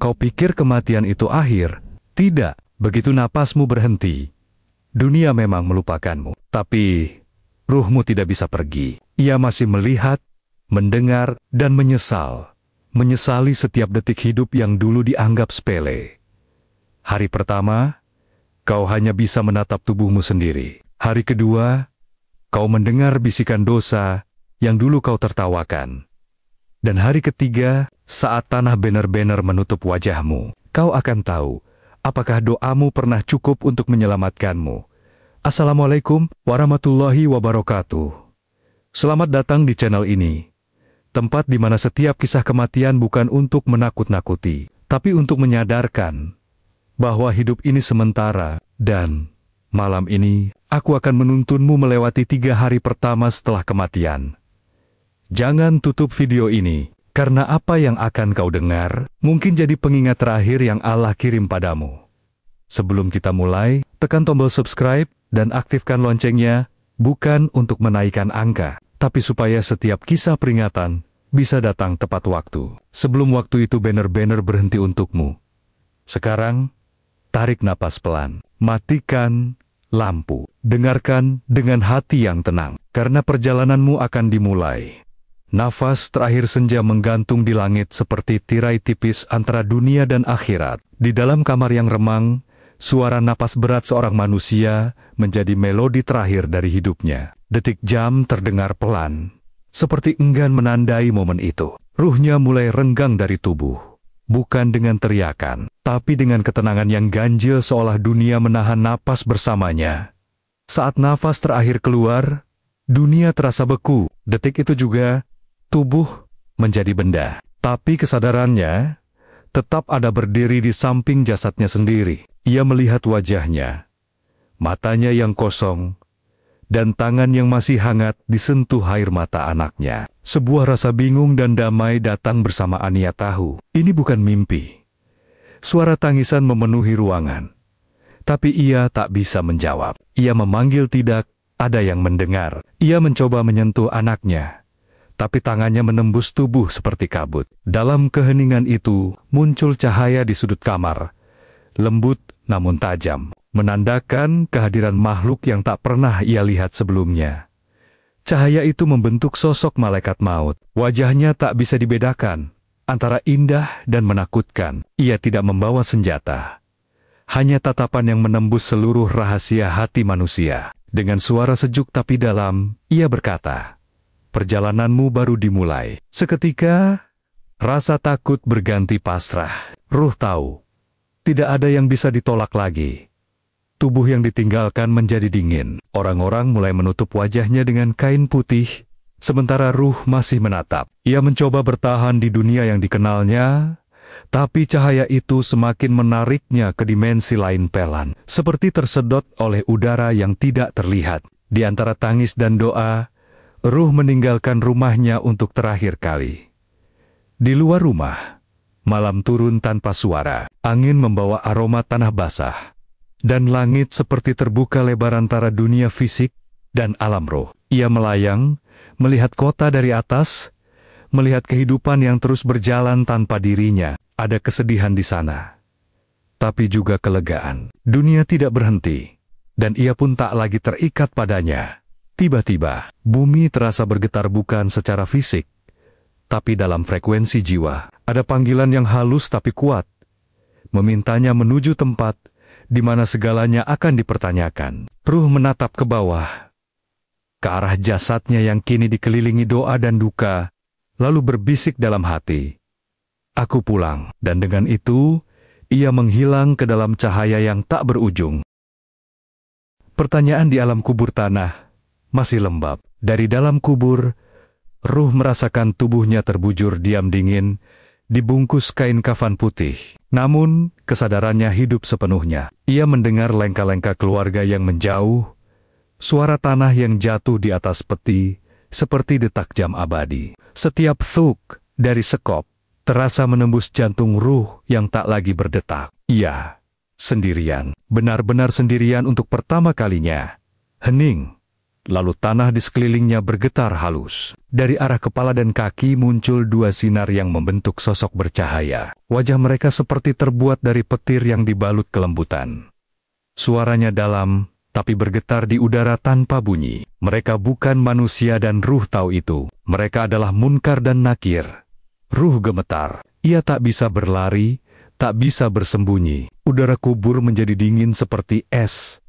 Kau pikir kematian itu akhir? Tidak, begitu napasmu berhenti, dunia memang melupakanmu. Tapi, ruhmu tidak bisa pergi. Ia masih melihat, mendengar, dan menyesal. Menyesali setiap detik hidup yang dulu dianggap sepele. Hari pertama, kau hanya bisa menatap tubuhmu sendiri. Hari kedua, kau mendengar bisikan dosa yang dulu kau tertawakan. Dan hari ketiga, saat tanah benar-benar menutup wajahmu, kau akan tahu apakah doamu pernah cukup untuk menyelamatkanmu. Assalamualaikum warahmatullahi wabarakatuh. Selamat datang di channel ini. Tempat di mana setiap kisah kematian bukan untuk menakut-nakuti, tapi untuk menyadarkan bahwa hidup ini sementara. Dan malam ini, aku akan menuntunmu melewati 3 hari pertama setelah kematian. Jangan tutup video ini, karena apa yang akan kau dengar mungkin jadi pengingat terakhir yang Allah kirim padamu. Sebelum kita mulai, tekan tombol subscribe dan aktifkan loncengnya, bukan untuk menaikkan angka, tapi supaya setiap kisah peringatan bisa datang tepat waktu. Sebelum waktu itu benar-benar berhenti untukmu. Sekarang, tarik napas pelan. Matikan lampu. Dengarkan dengan hati yang tenang. Karena perjalananmu akan dimulai. Nafas terakhir senja menggantung di langit seperti tirai tipis antara dunia dan akhirat. Di dalam kamar yang remang, suara napas berat seorang manusia menjadi melodi terakhir dari hidupnya. Detik jam terdengar pelan, seperti enggan menandai momen itu. Ruhnya mulai renggang dari tubuh, bukan dengan teriakan, tapi dengan ketenangan yang ganjil seolah dunia menahan napas bersamanya. Saat nafas terakhir keluar, dunia terasa beku. Detik itu juga, tubuh menjadi benda. Tapi kesadarannya tetap ada berdiri di samping jasadnya sendiri. Ia melihat wajahnya, matanya yang kosong, dan tangan yang masih hangat disentuh air mata anaknya. Sebuah rasa bingung dan damai datang bersamaan. Ia tahu, ini bukan mimpi. Suara tangisan memenuhi ruangan. Tapi ia tak bisa menjawab. Ia memanggil tidak, ada yang mendengar. Ia mencoba menyentuh anaknya. Tapi tangannya menembus tubuh seperti kabut. Dalam keheningan itu, muncul cahaya di sudut kamar. Lembut namun tajam, menandakan kehadiran makhluk yang tak pernah ia lihat sebelumnya. Cahaya itu membentuk sosok malaikat maut. Wajahnya tak bisa dibedakan antara indah dan menakutkan. Ia tidak membawa senjata, hanya tatapan yang menembus seluruh rahasia hati manusia. Dengan suara sejuk tapi dalam, ia berkata, "Perjalananmu baru dimulai." Seketika, rasa takut berganti pasrah. Ruh tahu, tidak ada yang bisa ditolak lagi. Tubuh yang ditinggalkan menjadi dingin. Orang-orang mulai menutup wajahnya dengan kain putih, sementara ruh masih menatap. Ia mencoba bertahan di dunia yang dikenalnya, tapi cahaya itu semakin menariknya ke dimensi lain pelan, seperti tersedot oleh udara yang tidak terlihat. Di antara tangis dan doa, ruh meninggalkan rumahnya untuk terakhir kali. Di luar rumah, malam turun tanpa suara. Angin membawa aroma tanah basah. Dan langit seperti terbuka lebar antara dunia fisik dan alam roh. Ia melayang, melihat kota dari atas, melihat kehidupan yang terus berjalan tanpa dirinya. Ada kesedihan di sana, tapi juga kelegaan. Dunia tidak berhenti, dan ia pun tak lagi terikat padanya. Tiba-tiba, bumi terasa bergetar bukan secara fisik, tapi dalam frekuensi jiwa. Ada panggilan yang halus tapi kuat, memintanya menuju tempat di mana segalanya akan dipertanyakan. Ruh menatap ke bawah, ke arah jasadnya yang kini dikelilingi doa dan duka, lalu berbisik dalam hati, "Aku pulang." Dan dengan itu, ia menghilang ke dalam cahaya yang tak berujung. Pertanyaan di alam kubur tanah masih lembab. Dari dalam kubur, ruh merasakan tubuhnya terbujur diam dingin, dibungkus kain kafan putih. Namun, kesadarannya hidup sepenuhnya. Ia mendengar lengka-lengka keluarga yang menjauh, suara tanah yang jatuh di atas peti, seperti detak jam abadi. Setiap thuk dari sekop terasa menembus jantung ruh yang tak lagi berdetak. Ia sendirian, benar-benar sendirian untuk pertama kalinya. Hening, lalu tanah di sekelilingnya bergetar halus. Dari arah kepala dan kaki muncul dua sinar yang membentuk sosok bercahaya. Wajah mereka seperti terbuat dari petir yang dibalut kelembutan. Suaranya dalam, tapi bergetar di udara tanpa bunyi. Mereka bukan manusia dan Ruh tahu itu. Mereka adalah Munkar dan Nakir. Ruh gemetar. Ia tak bisa berlari, tak bisa bersembunyi. Udara kubur menjadi dingin seperti es.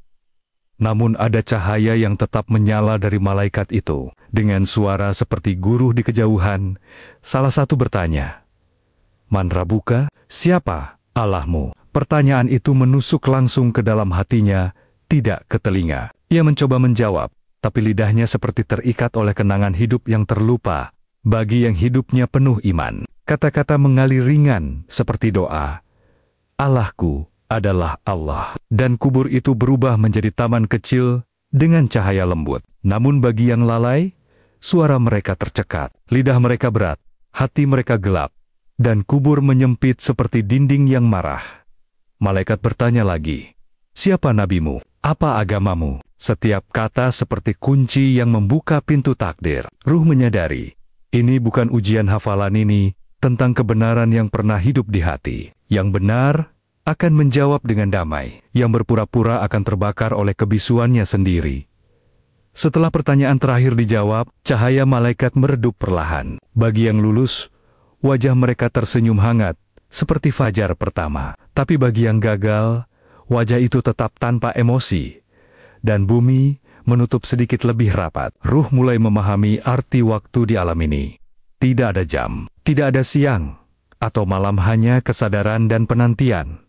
Namun ada cahaya yang tetap menyala dari malaikat itu. Dengan suara seperti guruh di kejauhan, salah satu bertanya, "Man Rabbuka? Siapa Allahmu?" Pertanyaan itu menusuk langsung ke dalam hatinya, tidak ke telinga. Ia mencoba menjawab, tapi lidahnya seperti terikat oleh kenangan hidup yang terlupa. Bagi yang hidupnya penuh iman, kata-kata mengalir ringan seperti doa. Allahku adalah Allah. Dan kubur itu berubah menjadi taman kecil dengan cahaya lembut. Namun bagi yang lalai, suara mereka tercekat, lidah mereka berat, hati mereka gelap, dan kubur menyempit seperti dinding yang marah. Malaikat bertanya lagi, "Siapa nabimu? Apa agamamu?" Setiap kata seperti kunci yang membuka pintu takdir. Ruh menyadari, ini bukan ujian hafalan ini tentang kebenaran yang pernah hidup di hati. Yang benar akan menjawab dengan damai, yang berpura-pura akan terbakar oleh kebisuannya sendiri. Setelah pertanyaan terakhir dijawab, cahaya malaikat meredup perlahan. Bagi yang lulus, wajah mereka tersenyum hangat, seperti fajar pertama. Tapi bagi yang gagal, wajah itu tetap tanpa emosi, dan bumi menutup sedikit lebih rapat. Ruh mulai memahami arti waktu di alam ini. Tidak ada jam, tidak ada siang, atau malam, hanya kesadaran dan penantian.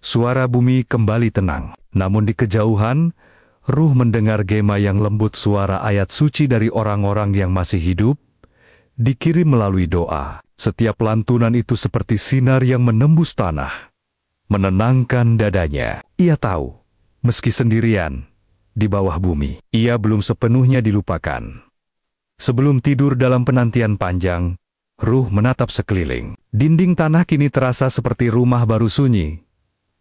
Suara bumi kembali tenang, namun di kejauhan, Ruh mendengar gema yang lembut, suara ayat suci dari orang-orang yang masih hidup, dikirim melalui doa. Setiap lantunan itu seperti sinar yang menembus tanah, menenangkan dadanya. Ia tahu, meski sendirian, di bawah bumi, ia belum sepenuhnya dilupakan. Sebelum tidur dalam penantian panjang, Ruh menatap sekeliling. Dinding tanah kini terasa seperti rumah baru sunyi.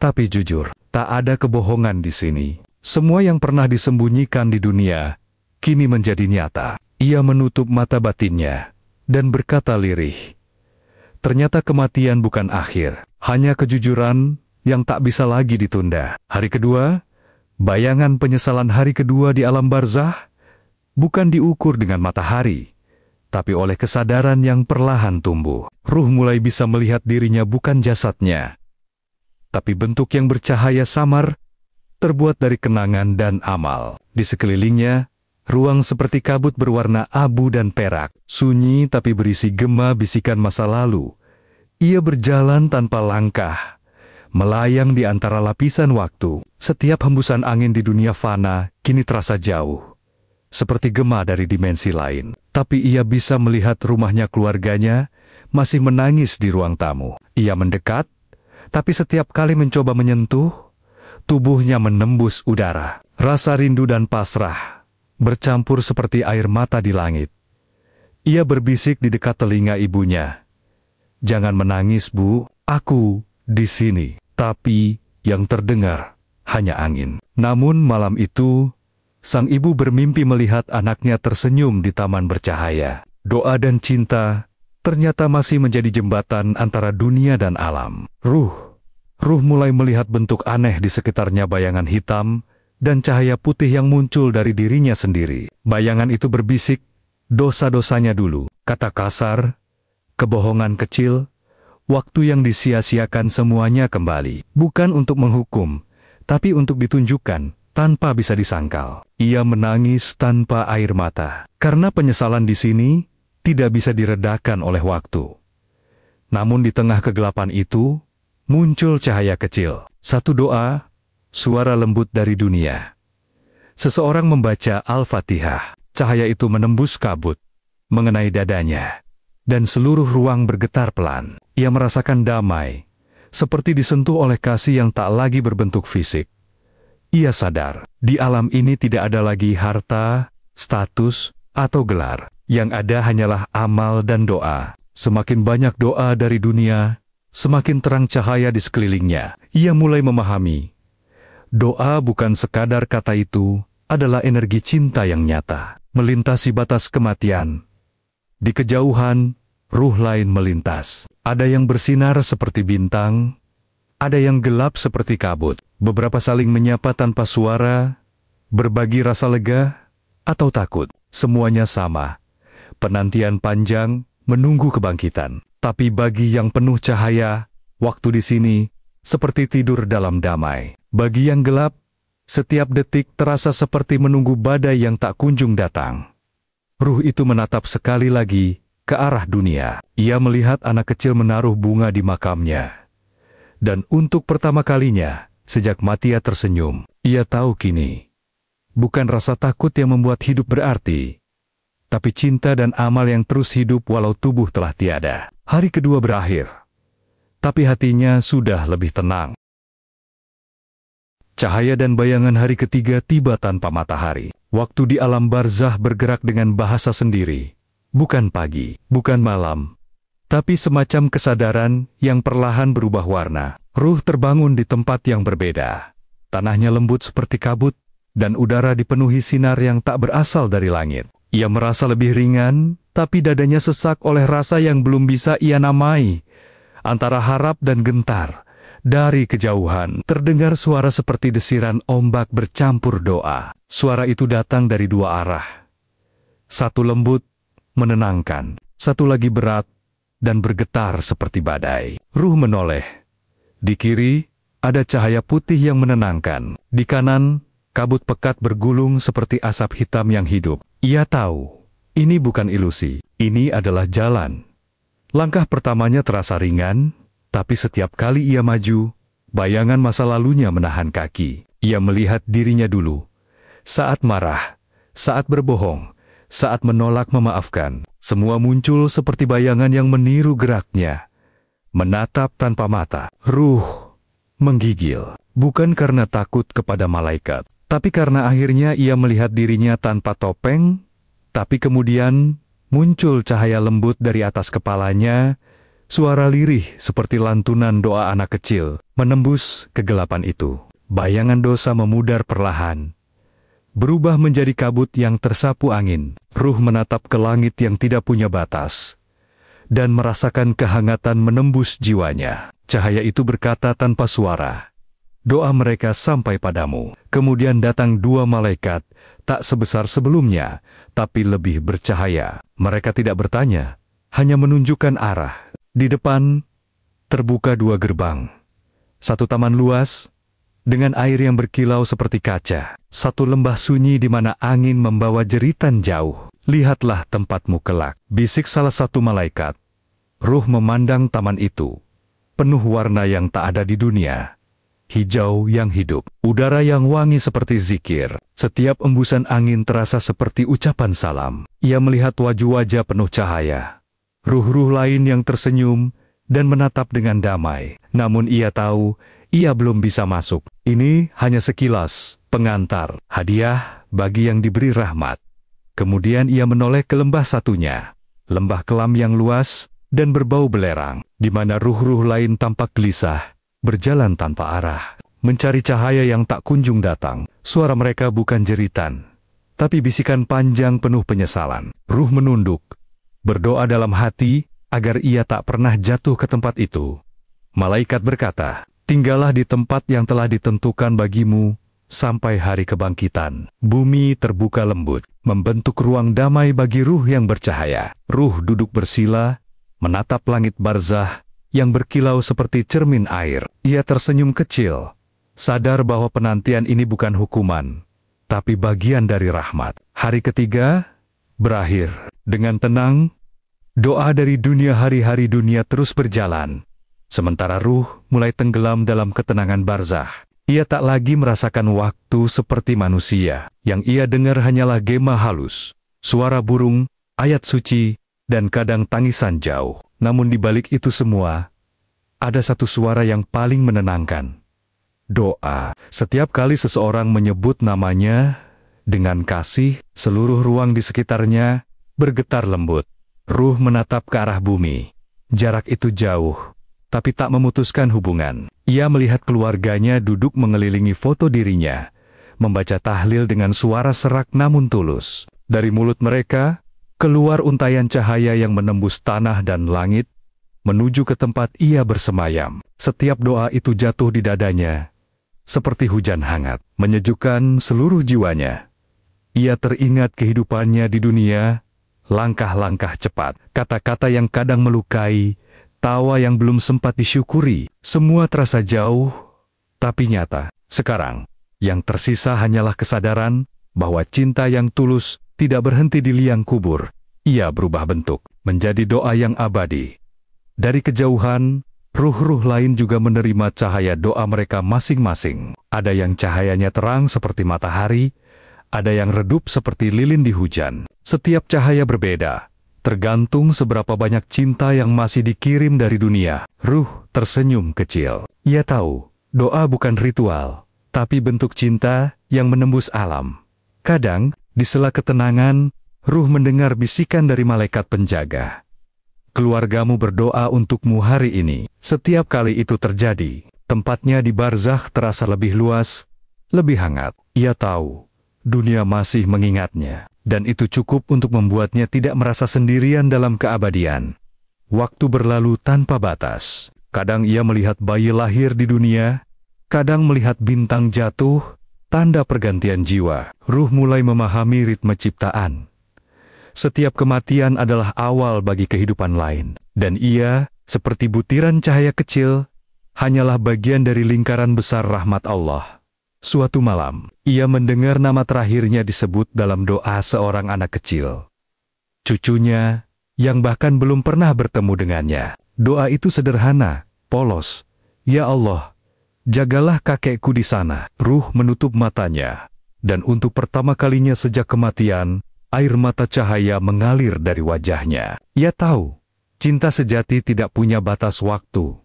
Tapi jujur, tak ada kebohongan di sini. Semua yang pernah disembunyikan di dunia, kini menjadi nyata. Ia menutup mata batinnya, dan berkata lirih, ternyata kematian bukan akhir, hanya kejujuran yang tak bisa lagi ditunda. Hari kedua, bayangan penyesalan hari kedua di alam barzah, bukan diukur dengan matahari, tapi oleh kesadaran yang perlahan tumbuh. Ruh mulai bisa melihat dirinya bukan jasadnya, tapi bentuk yang bercahaya samar, terbuat dari kenangan dan amal. Di sekelilingnya, ruang seperti kabut berwarna abu dan perak, sunyi tapi berisi gema bisikan masa lalu. Ia berjalan tanpa langkah, melayang di antara lapisan waktu. Setiap hembusan angin di dunia fana kini terasa jauh, seperti gema dari dimensi lain. Tapi ia bisa melihat rumahnya, keluarganya, masih menangis di ruang tamu. Ia mendekat, tapi setiap kali mencoba menyentuh, tubuhnya menembus udara. Rasa rindu dan pasrah bercampur seperti air mata di langit. Ia berbisik di dekat telinga ibunya, "Jangan menangis, Bu, aku di sini." Tapi yang terdengar hanya angin. Namun malam itu, sang ibu bermimpi melihat anaknya tersenyum di taman bercahaya. Doa dan cinta ternyata masih menjadi jembatan antara dunia dan alam. Ruh mulai melihat bentuk aneh di sekitarnya, bayangan hitam dan cahaya putih yang muncul dari dirinya sendiri. Bayangan itu berbisik, dosa-dosanya dulu, kata kasar, kebohongan kecil, waktu yang disia-siakan, semuanya kembali. Bukan untuk menghukum, tapi untuk ditunjukkan, tanpa bisa disangkal. Ia menangis tanpa air mata, karena penyesalan di sini tidak bisa diredakan oleh waktu. Namun di tengah kegelapan itu, muncul cahaya kecil. Satu doa, suara lembut dari dunia. Seseorang membaca Al-Fatihah. Cahaya itu menembus kabut, mengenai dadanya, dan seluruh ruang bergetar pelan. Ia merasakan damai, seperti disentuh oleh kasih yang tak lagi berbentuk fisik. Ia sadar, di alam ini tidak ada lagi harta, status, atau gelar. Yang ada hanyalah amal dan doa. Semakin banyak doa dari dunia, semakin terang cahaya di sekelilingnya. Ia mulai memahami, doa bukan sekadar kata, itu adalah energi cinta yang nyata, melintasi batas kematian, Di kejauhan, ruh lain melintas. Ada yang bersinar seperti bintang, ada yang gelap seperti kabut. Beberapa saling menyapa tanpa suara, berbagi rasa lega atau takut. Semuanya sama. Penantian panjang menunggu kebangkitan. Tapi bagi yang penuh cahaya, waktu di sini seperti tidur dalam damai. Bagi yang gelap, setiap detik terasa seperti menunggu badai yang tak kunjung datang. Ruh itu menatap sekali lagi ke arah dunia. Ia melihat anak kecil menaruh bunga di makamnya. Dan untuk pertama kalinya, sejak mati ia tersenyum. Ia tahu kini, bukan rasa takut yang membuat hidup berarti, tapi cinta dan amal yang terus hidup walau tubuh telah tiada. Hari kedua berakhir, tapi hatinya sudah lebih tenang. Cahaya dan bayangan hari ketiga tiba tanpa matahari. Waktu di alam barzah bergerak dengan bahasa sendiri. Bukan pagi, bukan malam, tapi semacam kesadaran yang perlahan berubah warna. Ruh terbangun di tempat yang berbeda. Tanahnya lembut seperti kabut, dan udara dipenuhi sinar yang tak berasal dari langit. Ia merasa lebih ringan, tapi dadanya sesak oleh rasa yang belum bisa ia namai. Antara harap dan gentar, dari kejauhan terdengar suara seperti desiran ombak bercampur doa. Suara itu datang dari dua arah. Satu lembut, menenangkan. Satu lagi berat, dan bergetar seperti badai. Ruh menoleh. Di kiri, ada cahaya putih yang menenangkan. Di kanan, kabut pekat bergulung seperti asap hitam yang hidup. Ia tahu, ini bukan ilusi, ini adalah jalan. Langkah pertamanya terasa ringan, tapi setiap kali ia maju, bayangan masa lalunya menahan kaki. Ia melihat dirinya dulu, saat marah, saat berbohong, saat menolak memaafkan. Semua muncul seperti bayangan yang meniru geraknya, menatap tanpa mata. Ruh menggigil, bukan karena takut kepada malaikat, tapi karena akhirnya ia melihat dirinya tanpa topeng. Tapi kemudian muncul cahaya lembut dari atas kepalanya, suara lirih seperti lantunan doa anak kecil, menembus kegelapan itu. Bayangan dosa memudar perlahan, berubah menjadi kabut yang tersapu angin. Ruh menatap ke langit yang tidak punya batas, dan merasakan kehangatan menembus jiwanya. Cahaya itu berkata tanpa suara, "Doa mereka sampai padamu." Kemudian datang dua malaikat, tak sebesar sebelumnya, tapi lebih bercahaya. Mereka tidak bertanya, hanya menunjukkan arah. Di depan, terbuka dua gerbang. Satu taman luas, dengan air yang berkilau seperti kaca. Satu lembah sunyi di mana angin membawa jeritan jauh. "Lihatlah tempatmu kelak," bisik salah satu malaikat. Ruh memandang taman itu, penuh warna yang tak ada di dunia. Hijau yang hidup, udara yang wangi seperti zikir. Setiap embusan angin terasa seperti ucapan salam. Ia melihat wajah-wajah penuh cahaya, ruh-ruh lain yang tersenyum dan menatap dengan damai. Namun ia tahu, ia belum bisa masuk. Ini hanya sekilas, pengantar, hadiah bagi yang diberi rahmat. Kemudian ia menoleh ke lembah satunya, lembah kelam yang luas dan berbau belerang, di mana ruh-ruh lain tampak gelisah, berjalan tanpa arah, mencari cahaya yang tak kunjung datang. Suara mereka bukan jeritan, tapi bisikan panjang penuh penyesalan. Ruh menunduk, berdoa dalam hati agar ia tak pernah jatuh ke tempat itu. Malaikat berkata, "Tinggallah di tempat yang telah ditentukan bagimu sampai hari kebangkitan." Bumi terbuka lembut, membentuk ruang damai bagi ruh yang bercahaya. Ruh duduk bersila, menatap langit barzah yang berkilau seperti cermin air. Ia tersenyum kecil, sadar bahwa penantian ini bukan hukuman, tapi bagian dari rahmat. Hari ketiga berakhir. Dengan tenang, doa dari dunia hari-hari dunia terus berjalan. Sementara ruh mulai tenggelam dalam ketenangan barzah. Ia tak lagi merasakan waktu seperti manusia. Yang ia dengar hanyalah gema halus, suara burung, ayat suci, dan kadang tangisan jauh. Namun di balik itu semua, ada satu suara yang paling menenangkan. Doa. Setiap kali seseorang menyebut namanya dengan kasih, seluruh ruang di sekitarnya bergetar lembut. Ruh menatap ke arah bumi. Jarak itu jauh, tapi tak memutuskan hubungan. Ia melihat keluarganya duduk mengelilingi foto dirinya, membaca tahlil dengan suara serak namun tulus. Dari mulut mereka keluar untayan cahaya yang menembus tanah dan langit, menuju ke tempat ia bersemayam. Setiap doa itu jatuh di dadanya, seperti hujan hangat, menyejukkan seluruh jiwanya. Ia teringat kehidupannya di dunia, langkah-langkah cepat, kata-kata yang kadang melukai, tawa yang belum sempat disyukuri, semua terasa jauh, tapi nyata. Sekarang, yang tersisa hanyalah kesadaran bahwa cinta yang tulus tidak berhenti di liang kubur. Ia berubah bentuk, menjadi doa yang abadi. Dari kejauhan, ruh-ruh lain juga menerima cahaya doa mereka masing-masing. Ada yang cahayanya terang seperti matahari, ada yang redup seperti lilin di hujan. Setiap cahaya berbeda, tergantung seberapa banyak cinta yang masih dikirim dari dunia. Ruh tersenyum kecil. Ia tahu, doa bukan ritual, tapi bentuk cinta yang menembus alam. Kadang, di sela ketenangan, ruh mendengar bisikan dari malaikat penjaga. Keluargamu berdoa untukmu hari ini. Setiap kali itu terjadi, tempatnya di barzakh terasa lebih luas, lebih hangat. Ia tahu, dunia masih mengingatnya, dan itu cukup untuk membuatnya tidak merasa sendirian dalam keabadian. Waktu berlalu tanpa batas. Kadang ia melihat bayi lahir di dunia, kadang melihat bintang jatuh, tanda pergantian jiwa. Ruh mulai memahami ritme ciptaan. Setiap kematian adalah awal bagi kehidupan lain, dan ia, seperti butiran cahaya kecil, hanyalah bagian dari lingkaran besar rahmat Allah. Suatu malam, ia mendengar nama terakhirnya disebut dalam doa seorang anak kecil. Cucunya, yang bahkan belum pernah bertemu dengannya. Doa itu sederhana, polos. Ya Allah, jagalah kakekku di sana. Ruh menutup matanya, dan untuk pertama kalinya sejak kematian, air mata cahaya mengalir dari wajahnya. Ia tahu, cinta sejati tidak punya batas waktu.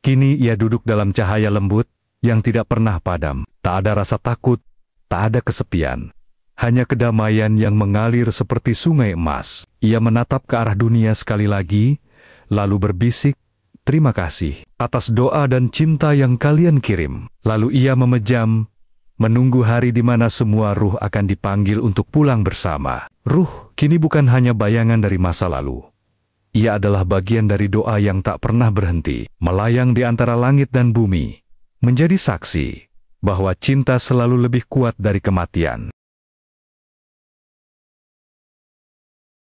Kini ia duduk dalam cahaya lembut, yang tidak pernah padam. Tak ada rasa takut, tak ada kesepian. Hanya kedamaian yang mengalir seperti sungai emas. Ia menatap ke arah dunia sekali lagi, lalu berbisik, "Terima kasih atas doa dan cinta yang kalian kirim." Lalu ia memejam, menunggu hari di mana semua ruh akan dipanggil untuk pulang bersama. Ruh kini bukan hanya bayangan dari masa lalu. Ia adalah bagian dari doa yang tak pernah berhenti, melayang di antara langit dan bumi, menjadi saksi bahwa cinta selalu lebih kuat dari kematian.